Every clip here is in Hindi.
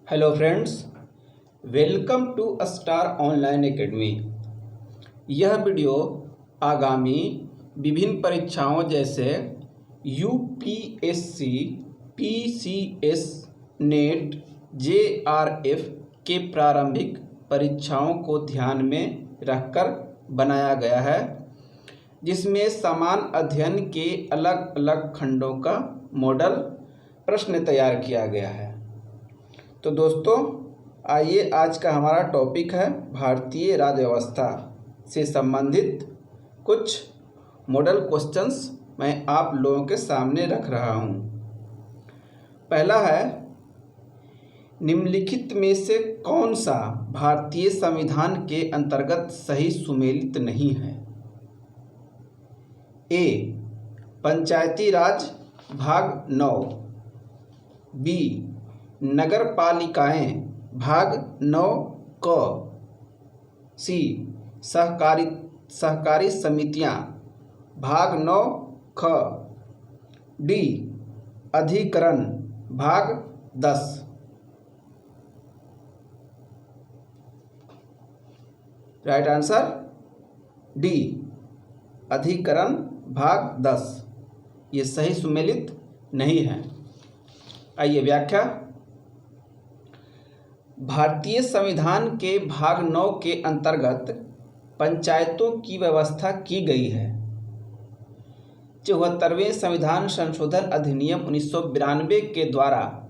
Hello friends, welcome to star online academy. यह वीडियो आगामी विभिन्न परीक्षाओं जैसे यूपीएससी, पीसीएस, नेट, जेआरएफ के प्रारंभिक परीक्षाओं को ध्यान में रखकर बनाया गया है, जिसमें समान अध्ययन के अलग अलग खंडों का मॉडल प्रश्न तैयार किया गया है। तो दोस्तों, आइए आज का हमारा टॉपिक है भारतीय राज्य व्यवस्था से संबंधित कुछ मॉडल क्वेश्चंस मैं आप लोगों के सामने रख रहा हूं। पहला है, निम्नलिखित में से कौन सा भारतीय संविधान के अंतर्गत सही सुमेलित नहीं है? ए. पंचायती राज भाग 9, बी. नगर पालिकाएं भाग 9 क, सी. सहकारी समितियां भाग 9 ख, डी. अधिकरण भाग 10। राइट आंसर डी, अधिकरण भाग 10। ये सही सुमेलित नहीं है। आइए व्याख्या। भारतीय संविधान के भाग 9 के अंतर्गत पंचायतों की व्यवस्था की गई है। 74वें संविधान संशोधन अधिनियम 1992 के द्वारा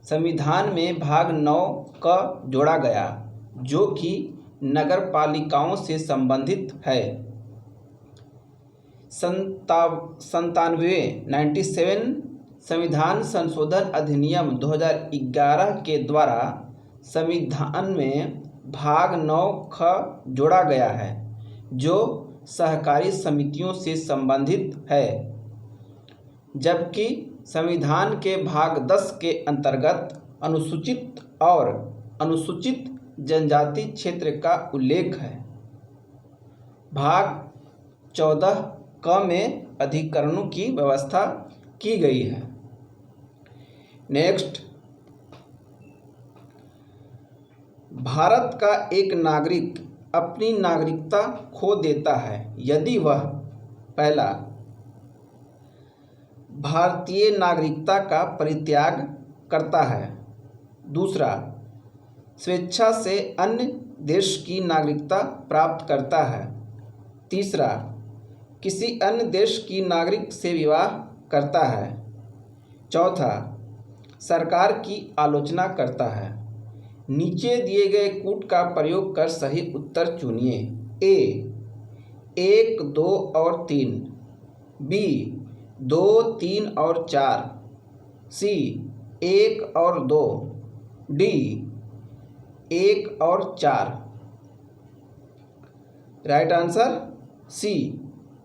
संविधान में भाग 9 का जोड़ा गया, जो कि नगर पालिकाओं से संबंधित है। 97 संविधान संशोधन अधिनियम 2011 के द्वारा संविधान में भाग 9 ख जोड़ा गया है, जो सहकारी समितियों से संबंधित है, जबकि संविधान के भाग 10 के अंतर्गत अनुसूचित और अनुसूचित जनजाति क्षेत्र का उल्लेख है। भाग 14 क में अधिकरणों की व्यवस्था की गई है। नेक्स्ट, भारत का एक नागरिक अपनी नागरिकता खो देता है यदि वह पहला, भारतीय नागरिकता का परित्याग करता है, दूसरा, स्वेच्छा से अन्य देश की नागरिकता प्राप्त करता है, तीसरा, किसी अन्य देश की नागरिक से विवाह करता है, चौथा, सरकार की आलोचना करता है। नीचे दिए गए कूट का प्रयोग कर सही उत्तर चुनिए। ए. 1, 2 और 3, बी. 2, 3 और 4, सी. 1 और 2, डी. 1 और 4। राइट आंसर सी,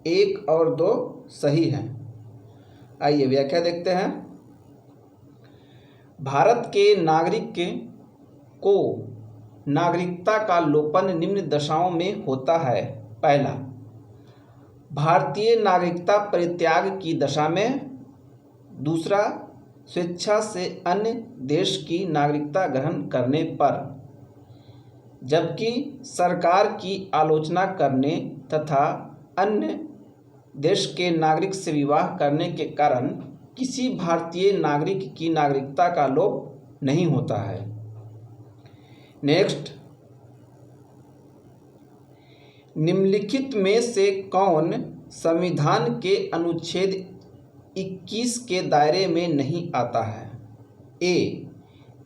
1 और 2 सही है। आइए व्याख्या देखते हैं। भारत के नागरिक को नागरिकता का लोपन निम्न दशाओं में होता है। पहला, भारतीय नागरिकता परित्याग की दशा में, दूसरा, स्वेच्छा से अन्य देश की नागरिकता ग्रहण करने पर, जबकि सरकार की आलोचना करने तथा अन्य देश के नागरिक से विवाह करने के कारण किसी भारतीय नागरिक की नागरिकता का लोप नहीं होता है। नेक्स्ट, निम्नलिखित में से कौन संविधान के अनुच्छेद 21 के दायरे में नहीं आता है? ए.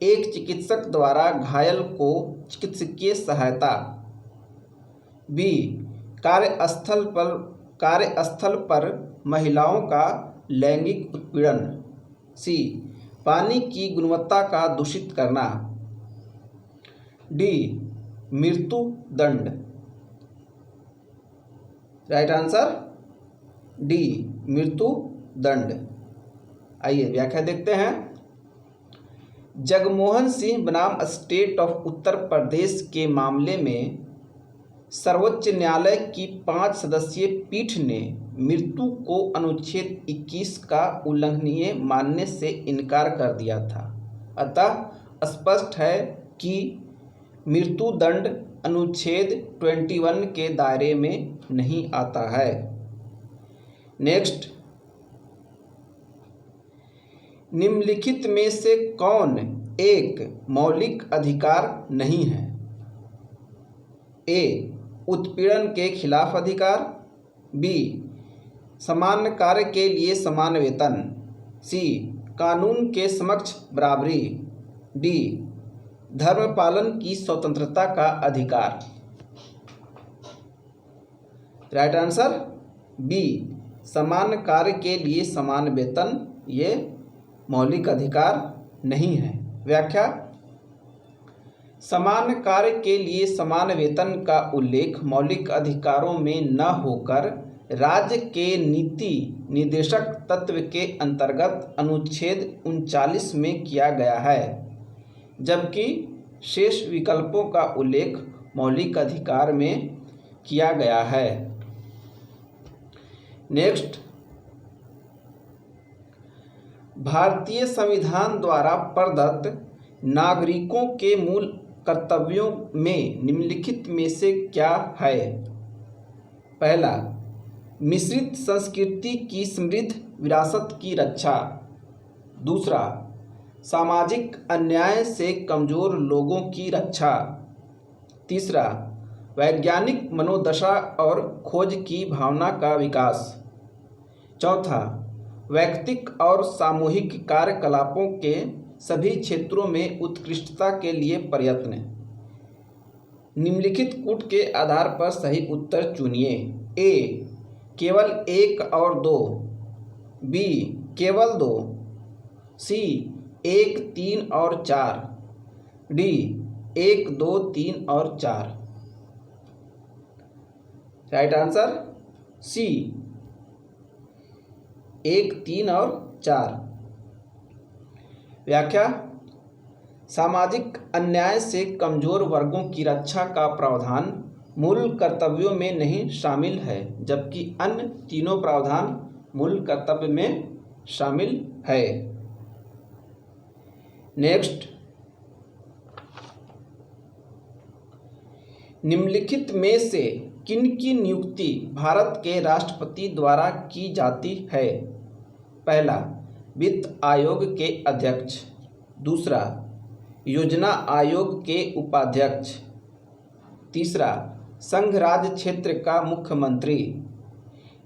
एक चिकित्सक द्वारा घायल को चिकित्सकीय सहायता, बी. कार्यस्थल पर महिलाओं का लैंगिक उत्पीड़न, सी. पानी की गुणवत्ता का दूषित करना, डी. मृत्यु दंड। राइट आंसर डी, मृत्यु दंड। आइए व्याख्या देखते हैं। जगमोहन सिंह बनाम स्टेट ऑफ उत्तर प्रदेश के मामले में सर्वोच्च न्यायालय की 5 सदस्यीय पीठ ने मृत्यु को अनुच्छेद 21 का उल्लंघनीय मानने से इनकार कर दिया था। अतः स्पष्ट है कि मृत्युदंड अनुच्छेद 21 के दायरे में नहीं आता है। नेक्स्ट, निम्नलिखित में से कौन एक मौलिक अधिकार नहीं है? ए, उत्पीड़न के खिलाफ अधिकार। बी, समान कार्य के लिए समान वेतन। सी, कानून के समक्ष बराबरी। डी, धर्म पालन की स्वतंत्रता का अधिकार। राइट आंसर बी, समान कार्य के लिए समान वेतन ये मौलिक अधिकार नहीं है। व्याख्या, समान कार्य के लिए समान वेतन का उल्लेख मौलिक अधिकारों में न होकर राज्य के नीति निर्देशक तत्व के अंतर्गत अनुच्छेद 39 में किया गया है, जबकि शेष विकल्पों का उल्लेख मौलिक अधिकार में किया गया है। नेक्स्ट, भारतीय संविधान द्वारा प्रदत्त नागरिकों के मूल कर्तव्यों में निम्नलिखित में से क्या है? पहला, मिश्रित संस्कृति की समृद्ध विरासत की रक्षा। दूसरा, सामाजिक अन्याय से कमजोर लोगों की रक्षा। तीसरा, वैज्ञानिक मनोदशा और खोज की भावना का विकास। चौथा, वैयक्तिक और सामूहिक कार्यकलापों के सभी क्षेत्रों में उत्कृष्टता के लिए प्रयत्न। निम्नलिखित कूट के आधार पर सही उत्तर चुनिए। ए, केवल 1 और 2। बी, केवल 2। सी, 1, 3 और 4। डी, 1, 2, 3 और 4। राइट आंसर सी, 1, 3 और 4। व्याख्या, सामाजिक अन्याय से कमजोर वर्गों की रक्षा का प्रावधान मूल कर्तव्यों में नहीं शामिल है, जबकि अन्य तीनों प्रावधान मूल कर्तव्य में शामिल है। नेक्स्ट, निम्नलिखित में से किनकी नियुक्ति भारत के राष्ट्रपति द्वारा की जाती है? पहला, वित्त आयोग के अध्यक्ष। दूसरा, योजना आयोग के उपाध्यक्ष। तीसरा, संघ राज्य क्षेत्र का मुख्यमंत्री।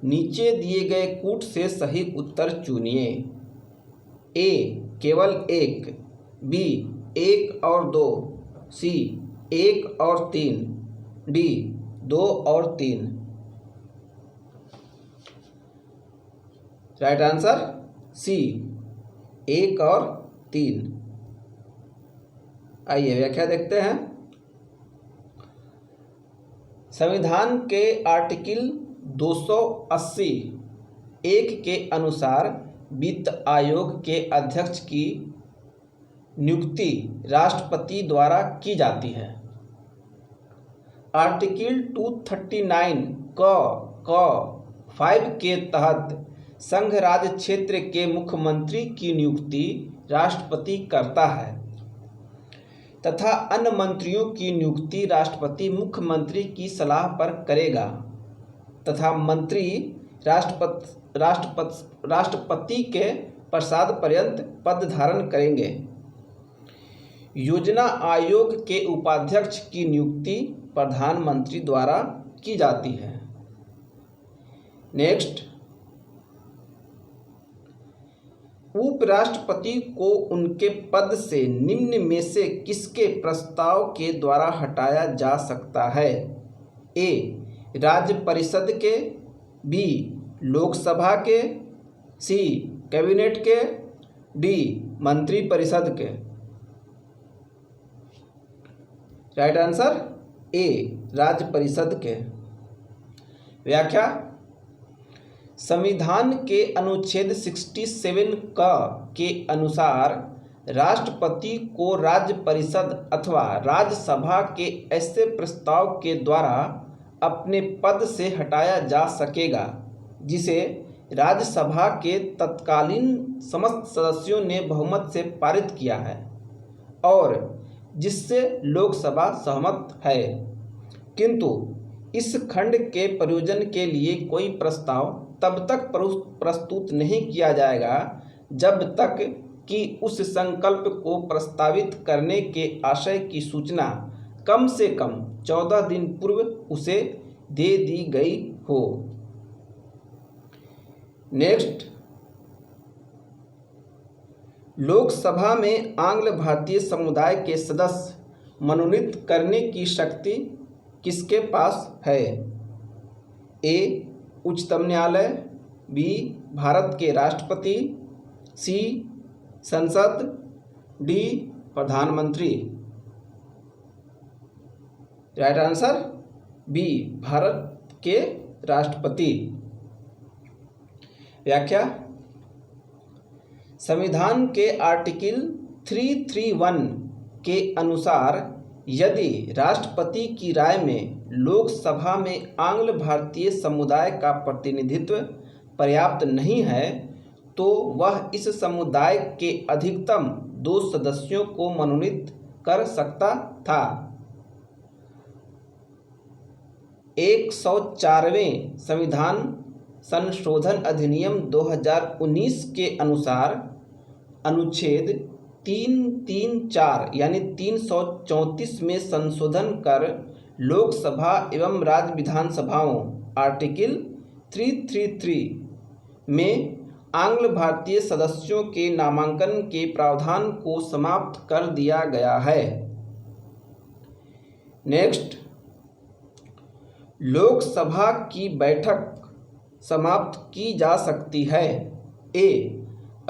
नीचे दिए गए कूट से सही उत्तर चुनिए। ए, केवल 1। बी, 1 और 2। सी, 1 और 3। डी, 2 और 3। राइट आंसर सी, 1 और 3। आइए व्याख्या देखते हैं। संविधान के आर्टिकल 280 1 के अनुसार वित्त आयोग के अध्यक्ष की नियुक्ति राष्ट्रपति द्वारा की जाती है। आर्टिकल 239 क 5 के तहत संघ राज्य क्षेत्र के मुख्यमंत्री की नियुक्ति राष्ट्रपति करता है तथा अन्य मंत्रियों की नियुक्ति राष्ट्रपति मुख्यमंत्री की सलाह पर करेगा तथा मंत्री राष्ट्रपति के प्रसाद पर्यंत पद धारण करेंगे। योजना आयोग के उपाध्यक्ष की नियुक्ति प्रधानमंत्री द्वारा की जाती है। नेक्स्ट, उपराष्ट्रपति को उनके पद से निम्न में से किसके प्रस्ताव के द्वारा हटाया जा सकता है? ए, राज्य परिषद के। बी, लोकसभा के। सी, कैबिनेट के। डी, मंत्री परिषद के। राइट आंसर ए, राज्य परिषद के। व्याख्या, संविधान के अनुच्छेद 67 के अनुसार राष्ट्रपति को राज्य परिषद अथवा राज्यसभा के ऐसे प्रस्ताव के द्वारा अपने पद से हटाया जा सकेगा जिसे राज्यसभा के तत्कालीन समस्त सदस्यों ने बहुमत से पारित किया है और जिससे लोकसभा सहमत है, किंतु इस खंड के प्रयोजन के लिए कोई प्रस्ताव तब तक प्रस्तुत नहीं किया जाएगा जब तक कि उस संकल्प को प्रस्तावित करने के आशय की सूचना कम से कम 14 दिन पूर्व उसे दे दी गई हो। नेक्स्ट, लोकसभा में आंग्ल भारतीय समुदाय के सदस्य मनोनीत करने की शक्ति किसके पास है? ए. उच्चतम न्यायालय, बी. भारत के राष्ट्रपति, सी. संसद, डी. प्रधानमंत्री। Right answer B. भारत के राष्ट्रपति। व्याख्या, संविधान के आर्टिकल 331 के अनुसार यदि राष्ट्रपति की राय में लोकसभा में आंग्ल भारतीय समुदाय का प्रतिनिधित्व पर्याप्त नहीं है तो वह इस समुदाय के अधिकतम 2 सदस्यों को मनोनीत कर सकता था। 104वें संविधान संशोधन अधिनियम 2019 के अनुसार अनुच्छेद 334 यानी 334 में संशोधन कर लोकसभा एवं राज्य विधानसभाओं आर्टिकल 333 में आंग्ल भारतीय सदस्यों के नामांकन के प्रावधान को समाप्त कर दिया गया है। नेक्स्ट, लोकसभा की बैठक समाप्त की जा सकती है। ए.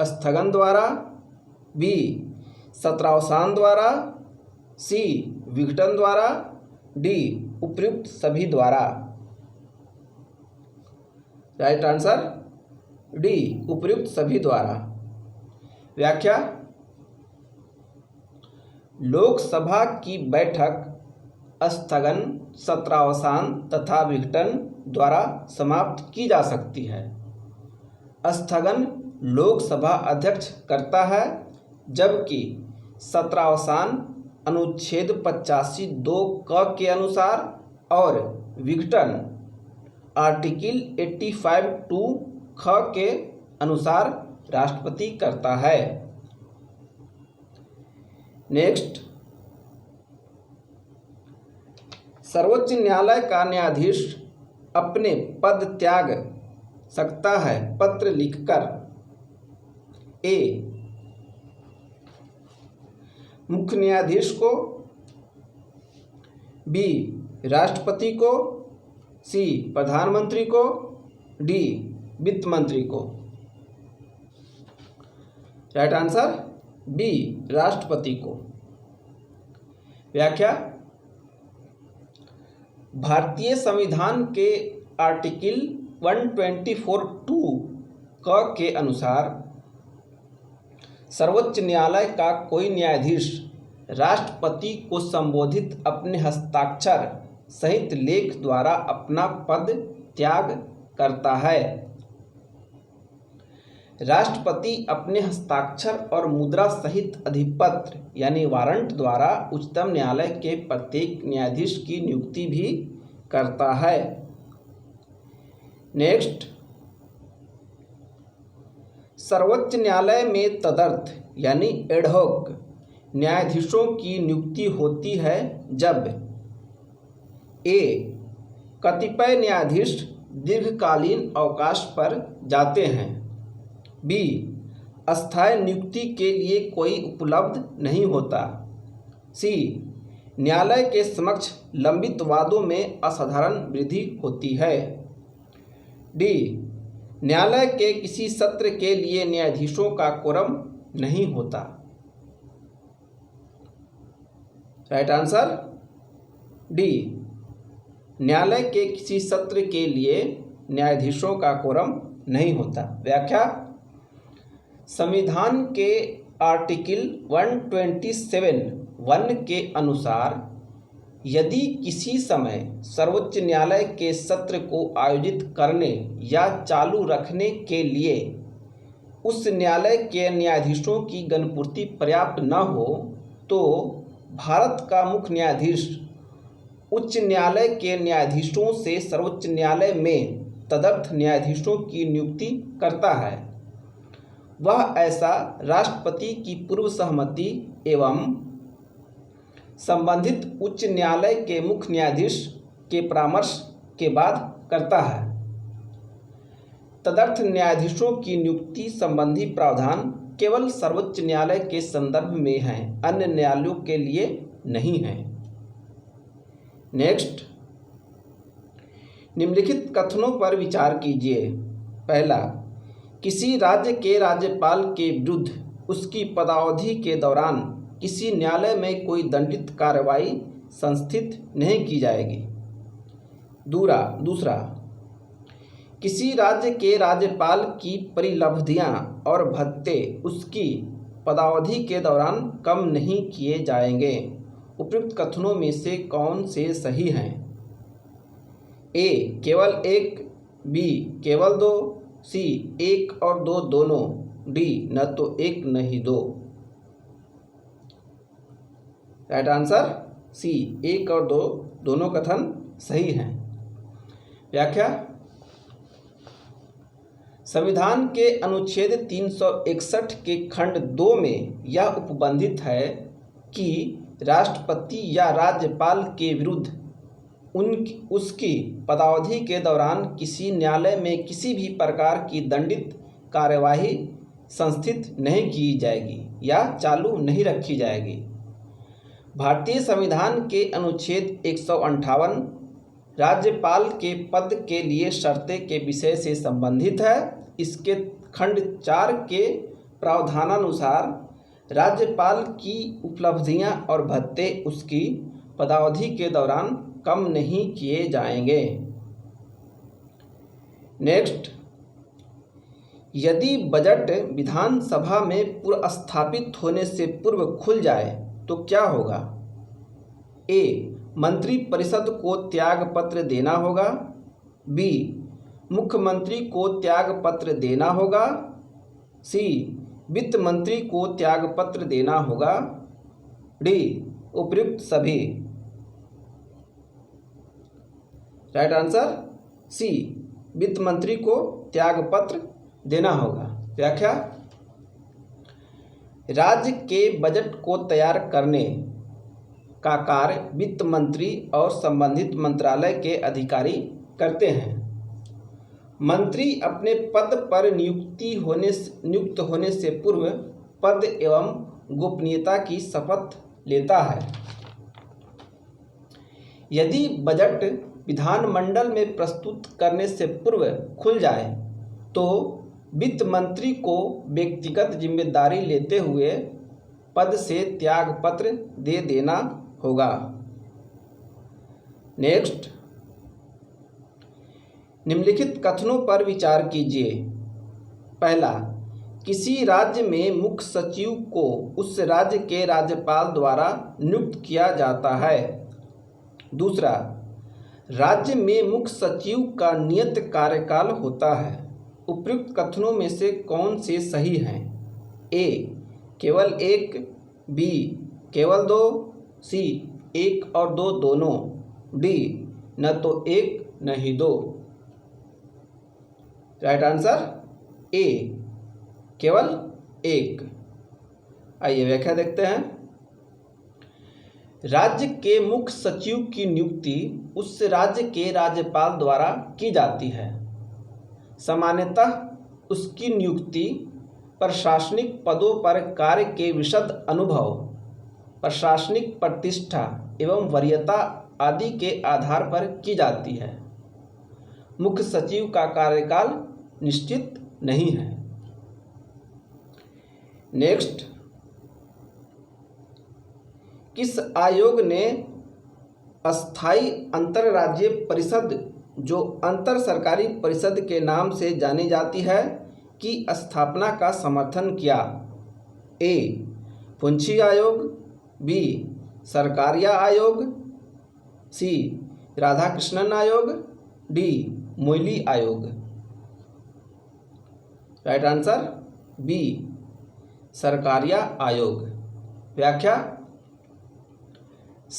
स्थगन द्वारा, बी. सत्रावसान द्वारा, सी. विघटन द्वारा, डी. उपर्युक्त सभी द्वारा। Right answer D. उपर्युक्त सभी द्वारा। व्याख्या, लोकसभा की बैठक स्थगन, सत्रावसान तथा विघटन द्वारा समाप्त की जा सकती है। स्थगन लोकसभा अध्यक्ष करता है, जबकि सत्रावसान अनुच्छेद 85(2) क के अनुसार और विघटन आर्टिकल 85(2) ख के अनुसार राष्ट्रपति करता है। नेक्स्ट, सर्वोच्च न्यायालय का न्यायाधीश अपने पद त्याग सकता है पत्र लिखकर। ए. मुख्य न्यायाधीश को, बी. राष्ट्रपति को, सी. प्रधानमंत्री को, डी. वित्त मंत्री को। Right answer B. राष्ट्रपति को। व्याख्या, भारतीय संविधान के आर्टिकल 124(2) क के अनुसार सर्वोच्च न्यायालय का कोई न्यायाधीश राष्ट्रपति को संबोधित अपने हस्ताक्षर सहित लेख द्वारा अपना पद त्याग करता है। राष्ट्रपति अपने हस्ताक्षर और मुद्रा सहित अधिपत्र यानी वारंट द्वारा उच्चतम न्यायालय के प्रत्येक न्यायाधीश की नियुक्ति भी करता है। नेक्स्ट, सर्वोच्च न्यायालय में तदर्थ यानी एडहॉक न्यायाधीशों की नियुक्ति होती है जब ए. कतिपय न्यायाधीश दीर्घकालीन अवकाश पर जाते हैं, बी. अस्थायी नियुक्ति के लिए कोई उपलब्ध नहीं होता, सी. न्यायालय के समक्ष लंबित वादों में असाधारण वृद्धि होती है, डी. न्यायालय के किसी सत्र के लिए न्यायाधीशों का कोरम नहीं होता। Right answer D. न्यायालय के किसी सत्र के लिए न्यायाधीशों का कोरम नहीं होता। व्याख्या, संविधान के आर्टिकल 127(1) के अनुसार यदि किसी समय सर्वोच्च न्यायालय के सत्र को आयोजित करने या चालू रखने के लिए उस न्यायालय के न्यायाधीशों की गणपूर्ति पर्याप्त न हो तो भारत का मुख्य न्यायाधीश उच्च न्यायालय के न्यायाधीशों से सर्वोच्च न्यायालय में तदर्थ न्यायाधीशों की नियुक्ति करता है। वह ऐसा राष्ट्रपति की पूर्व सहमति एवं संबंधित उच्च न्यायालय के मुख्य न्यायाधीश के परामर्श के बाद करता है। तदर्थ न्यायाधीशों की नियुक्ति संबंधी प्रावधान केवल सर्वोच्च न्यायालय के संदर्भ में हैं, अन्य न्यायालयों के लिए नहीं हैं। नेक्स्ट, निम्नलिखित कथनों पर विचार कीजिए। पहला, किसी राज्य के राज्यपाल के विरुद्ध उसकी पदावधि के दौरान किसी न्यायालय में कोई दंडित कार्रवाई संस्थित नहीं की जाएगी। दूसरा, किसी राज्य के राज्यपाल की परिलब्धियां और भत्ते उसकी पदावधि के दौरान कम नहीं किए जाएंगे। उपयुक्त कथनों में से कौन से सही हैं? ए, केवल एक, बी, केवल दो, सी, एक और दो दोनों, डी, न तो एक न ही दो। राइट आंसर सी, एक और दो दोनों कथन सही हैं। व्याख्या, संविधान के अनुच्छेद 361 के खंड 2 में यह उपबंधित है कि राष्ट्रपति या राज्यपाल के विरुद्ध उसकी पदावधि के दौरान किसी न्यायालय में किसी भी प्रकार की दंडित कार्यवाही संस्थित नहीं की जाएगी या चालू नहीं रखी जाएगी। भारतीय संविधान के अनुच्छेद 158 राज्यपाल के पद के लिए शर्तें के विषय से संबंधित है। इसके खंड 4 के प्रावधानानुसार राज्यपाल की उपलब्धियां और भत्ते उसकी पदावधि के दौरान कम नहीं किए जाएंगे। नेक्स्ट, यदि बजट विधानसभा में पुरस्थापित होने से पूर्व खुल जाए तो क्या होगा? ए, मंत्रिपरिषद को त्यागपत्र देना होगा। बी, मुख्यमंत्री को त्यागपत्र देना होगा। सी, वित्त मंत्री को त्यागपत्र देना होगा। डी, उपयुक्त सभी। राइट आंसर सी, वित्त मंत्री को त्यागपत्र देना होगा। व्याख्या, राज्य के बजट को तैयार करने का कार्य वित्त मंत्री और संबंधित मंत्रालय के अधिकारी करते हैं। मंत्री अपने पद पर नियुक्त होने से पूर्व पद एवं गोपनीयता की शपथ लेता है। यदि बजट विधानमंडल में प्रस्तुत करने से पूर्व खुल जाए तो वित्त मंत्री को व्यक्तिगत जिम्मेदारी लेते हुए पद से त्यागपत्र दे देना होगा। नेक्स्ट, निम्नलिखित कथनों पर विचार कीजिए। पहला, किसी राज्य में मुख्य सचिव को उस राज्य के राज्यपाल द्वारा नियुक्त किया जाता है। दूसरा, राज्य में मुख्य सचिव का नियत कार्यकाल होता है। उपयुक्त कथनों में से कौन से सही हैं? ए, केवल एक, बी, केवल दो, सी, एक और दो दोनों, डी, न तो एक न ही दो। राइट आंसर ए, केवल एक। आइए व्याख्या देखते हैं। राज्य के मुख्य सचिव की नियुक्ति उस राज्य के राज्यपाल द्वारा की जाती है। सामान्यतः उसकी नियुक्ति प्रशासनिक पदों पर कार्य के विशद अनुभव, प्रशासनिक प्रतिष्ठा एवं वरीयता आदि के आधार पर की जाती है। मुख्य सचिव का कार्यकाल निश्चित नहीं है। नेक्स्ट, किस आयोग ने अस्थायी अंतरराज्यीय परिषद, जो अंतर सरकारी परिषद के नाम से जानी जाती है, की स्थापना का समर्थन किया? ए, पुंछी आयोग। बी, सरकारिया आयोग। सी, राधाकृष्णन आयोग। डी, मोइली आयोग। राइट आंसर बी, सरकारिया आयोग। व्याख्या,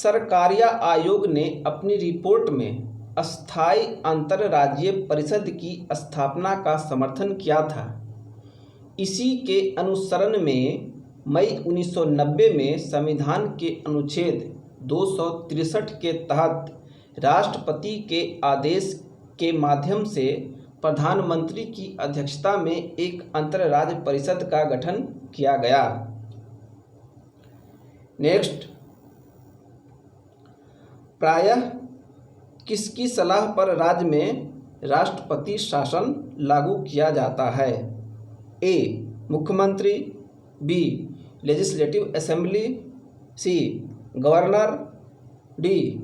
सरकारिया आयोग ने अपनी रिपोर्ट में अस्थायी अंतर्राज्यीय परिषद की स्थापना का समर्थन किया था। इसी के अनुसरण में मई 1990 में संविधान के अनुच्छेद 263 के तहत राष्ट्रपति के आदेश के माध्यम से प्रधानमंत्री की अध्यक्षता में एक अंतर्राज्य परिषद का गठन किया गया। नेक्स्ट, प्रायः किसकी सलाह पर राज्य में राष्ट्रपति शासन लागू किया जाता है? ए. मुख्यमंत्री, B. Legislative assembly, C. Governor, D.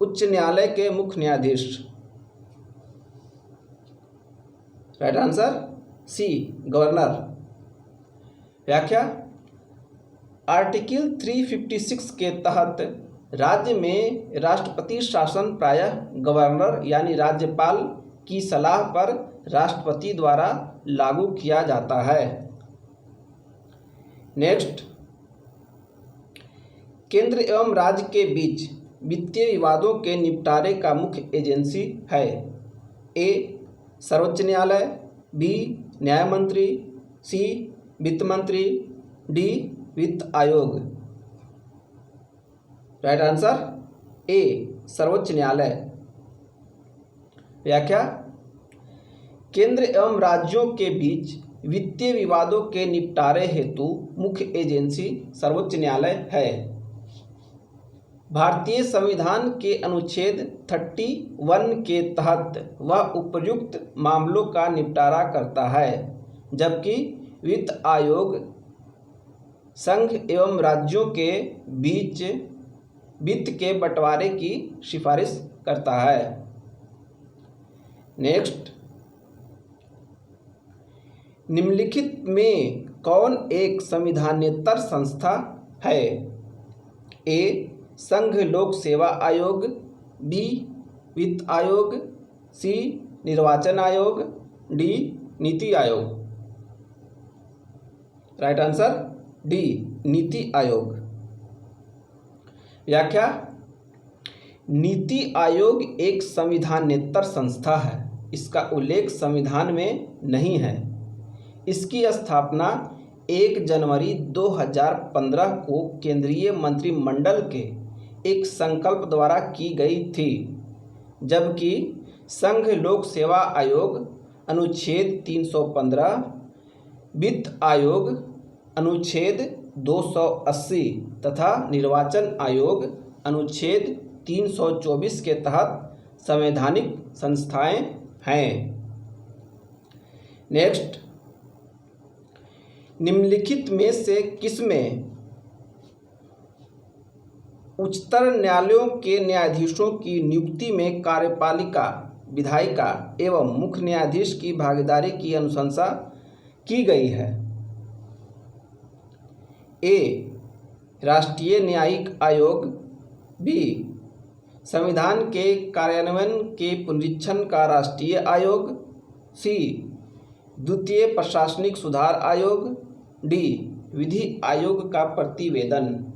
उच्च न्यायालय के मुख्य न्यायाधीश। Right answer C, governor. व्याख्या, आर्टिकल 356 के तहत राज्य में राष्ट्रपति शासन प्रायः गवर्नर यानी राज्यपाल की सलाह पर राष्ट्रपति द्वारा लागू किया जाता है। नेक्स्ट, केंद्र एवं राज्य के बीच वित्तीय विवादों के निपटारे का मुख्य एजेंसी है? ए. सर्वोच्च न्यायालय, बी. न्याय मंत्री, सी. वित्त मंत्री, डी. वित्त आयोग। Right answer A. सर्वोच्च न्यायालय। व्याख्या, केंद्र एवं राज्यों के बीच वित्तीय विवादों के निपटारे हेतु मुख्य एजेंसी सर्वोच्च न्यायालय है। भारतीय संविधान के अनुच्छेद 31 के तहत वह उपयुक्त मामलों का निपटारा करता है, जबकि वित्त आयोग संघ एवं राज्यों के बीच वित्त के बंटवारे की सिफारिश करता है। नेक्स्ट, निम्नलिखित में कौन एक संविधानेतर संस्था है? ए. संघ लोक सेवा आयोग, बी. वित्त आयोग, सी. निर्वाचन आयोग, D. NITI Aayog. Right answer D. NITI Aayog. व्याख्या, नीति आयोग एक संविधानेतर संस्था है। इसका उल्लेख संविधान में नहीं है। इसकी स्थापना 1 जनवरी 2015 को केंद्रीय मंत्रिमंडल के एक संकल्प द्वारा की गई थी, जबकि संघ लोक सेवा आयोग अनुच्छेद 315, वित्त आयोग अनुच्छेद 280 तथा निर्वाचन आयोग अनुच्छेद 324 के तहत संवैधानिक संस्थाएं हैं। नेक्स्ट, निम्नलिखित में से किसमें उच्चतर न्यायालयों के न्यायाधीशों की नियुक्ति में कार्यपालिका, विधायिका एवं मुख्य न्यायाधीश की भागीदारी की अनुशंसा की गई है? ए. राष्ट्रीय न्यायिक आयोग, बी. संविधान के कार्यान्वयन के पुनरीक्षण का राष्ट्रीय आयोग, सी. द्वितीय प्रशासनिक सुधार आयोग, डी. विधि आयोग का प्रतिवेदन।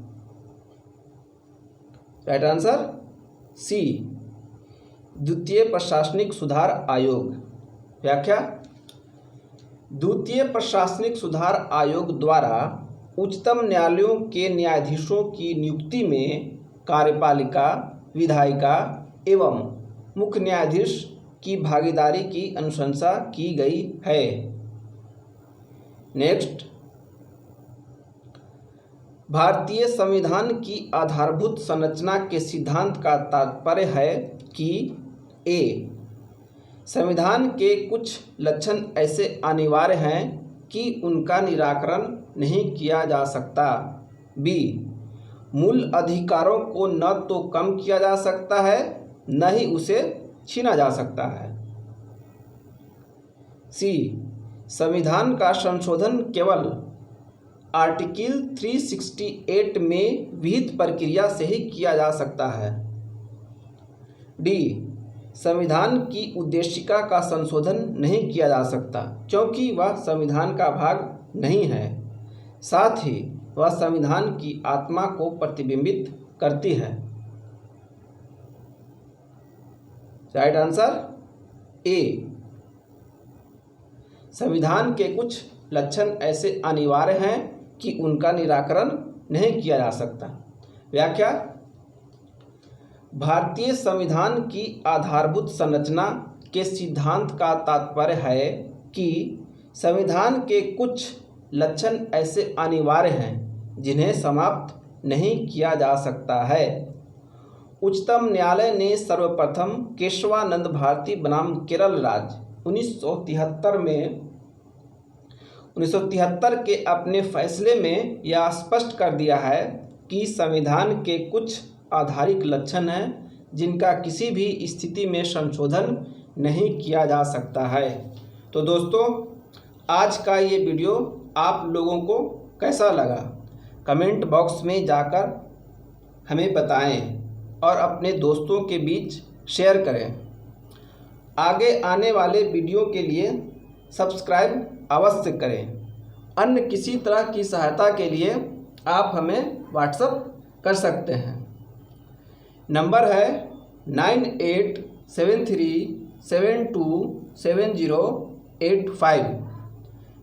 Right answer C. द्वितीय प्रशासनिक सुधार आयोग। व्याख्या, द्वितीय प्रशासनिक सुधार आयोग द्वारा उच्चतम न्यायालयों के न्यायाधीशों की नियुक्ति में कार्यपालिका, विधायिका एवं मुख्य न्यायाधीश की भागीदारी की अनुशंसा की गई है। नेक्स्ट, भारतीय संविधान की आधारभूत संरचना के सिद्धांत का तात्पर्य है कि ए. संविधान के कुछ लक्षण ऐसे अनिवार्य हैं कि उनका निराकरण नहीं किया जा सकता, बी. मूल अधिकारों को न तो कम किया जा सकता है न ही उसे छीना जा सकता है, सी. संविधान का संशोधन केवल आर्टिकल 368 में विहित प्रक्रिया से ही किया जा सकता है, डी. संविधान की उद्देशिका का संशोधन नहीं किया जा सकता क्योंकि वह संविधान का भाग नहीं है। साथ ही वह संविधान की आत्मा को प्रतिबिंबित करती है। Right answer A. संविधान के कुछ लक्षण ऐसे अनिवार्य हैं कि उनका निराकरण नहीं किया जा सकता। व्याख्या: भारतीय संविधान की आधारभूत संरचना के सिद्धांत का तात्पर्य है कि संविधान के कुछ लक्षण ऐसे अनिवार्य हैं जिन्हें समाप्त नहीं किया जा सकता है। उच्चतम न्यायालय ने सर्वप्रथम केशवानंद भारती बनाम केरल राज्य 1973 के अपने फैसले में यह स्पष्ट कर दिया है कि संविधान के कुछ आधारिक लक्षण हैं जिनका किसी भी स्थिति में संशोधन नहीं किया जा सकता है। तो दोस्तों, आज का ये वीडियो आप लोगों को कैसा लगा, कमेंट बॉक्स में जाकर हमें बताएं और अपने दोस्तों के बीच शेयर करें। आगे आने वाले वीडियो के लिए सब्सक्राइब अवश्य करें। अन्य किसी तरह की सहायता के लिए आप हमें व्हाट्सएप कर सकते हैं। नंबर है 9873727085।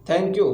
Thank you.